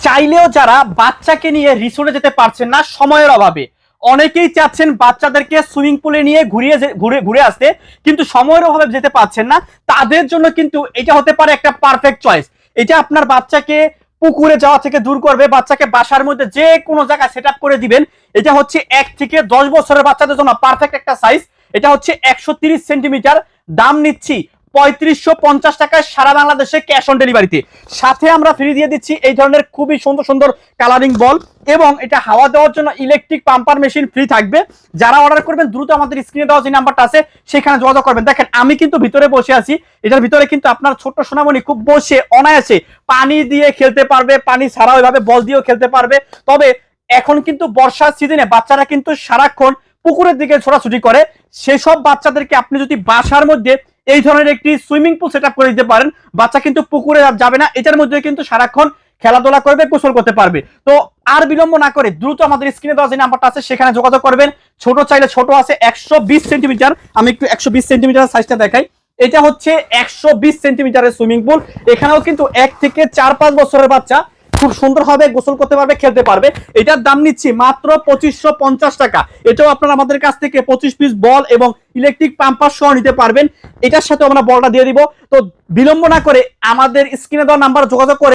চাইলেও যারা বাচ্চাকে নিয়ে রিসোর্টে যেতে পারছেন না সময়ের অভাবে, অনেকেই চাচ্ছেন বাচ্চাদেরকে সুইমিং পুলে নিয়ে ঘুরে আসতে, কিন্তু সময়ের অভাবে যেতে পারছেন না, তাদের জন্য কিন্তু এটা হতে পারে একটা পারফেক্ট চয়েস। এটা আপনার বাচ্চাকে পুকুরে যাওয়া থেকে দূর করবে, বাচ্চাকে বাসার মধ্যে যে কোনো জায়গায় সেট করে দিবেন। এটা হচ্ছে 1 থেকে 10 বছরের বাচ্চাদের জন্য পারফেক্ট একটা সাইজ। এটা হচ্ছে 130 সেন্টিমিটার। দাম নিচ্ছি 3550 টাকায় সারা বাংলাদেশে ক্যাশ অন ডেলিভারিতে। সাথে আমরা ফ্রি দিয়ে দিচ্ছি এই ধরনের খুবই সুন্দর সুন্দর কালারিং বল, এবং এটা হাওয়া দেওয়ার জন্য ইলেকট্রিক পাম্পার মেশিন ফ্রি থাকবে। যারা অর্ডার করবেন দ্রুত আমাদের স্ক্রিনে দেওয়া যে নাম্বারটা আছে সেখানে যোগাযোগ করবেন। দেখেন আমি কিন্তু ভিতরে বসে আছি, এটার ভিতরে কিন্তু আপনার ছোট্ট সোনামণি খুব বসে অনায়াসে পানি দিয়ে খেলতে পারবে, পানি ছাড়াও এভাবে বল দিয়েও খেলতে পারবে। তবে এখন কিন্তু বর্ষার সিজনে বাচ্চারা কিন্তু সারাক্ষণ পুকুরের দিকে ছোটাছুটি করে, সেসব বাচ্চাদেরকে আপনি যদি বাসার মধ্যে এই ধরনের একটি সুইমিং পুল সেট করে দিতে পারেন, বাচ্চা কিন্তু পুকুরে যাবে না, এটার মধ্যে কিন্তু সারাক্ষণ খেলাধুলা করবে, গোসল করতে পারবে। তো আর বিলম্ব না করে দ্রুত আমাদের স্ক্রিনে দেওয়া যে নাম্বারটা আছে সেখানে যোগাযোগ করবেন। ছোট চাইলে ছোট আছে 120 সেন্টিমিটার। আমি একটু 120 সেন্টিমিটার সাইজটা দেখাই। এটা হচ্ছে 120 সেন্টিমিটারের সুইমিং পুল। এখানেও কিন্তু 1 থেকে 4-5 বছরের বাচ্চা খুব সুন্দরভাবে গোসল করতে পারবে, খেলতে পারবে। এটার দাম নিচ্ছি মাত্র 2550 টাকা। এটাও আপনারা আমাদের কাছ থেকে 25 পিস বল এবং ইলেকট্রিক পাম্পার সহ নিতে পারবেন। এটার সাথে আমরা বলটা দিয়ে দিব। তো বিলম্ব না করে আমাদের স্ক্রিনে দেওয়া নাম্বার যোগাযোগ করে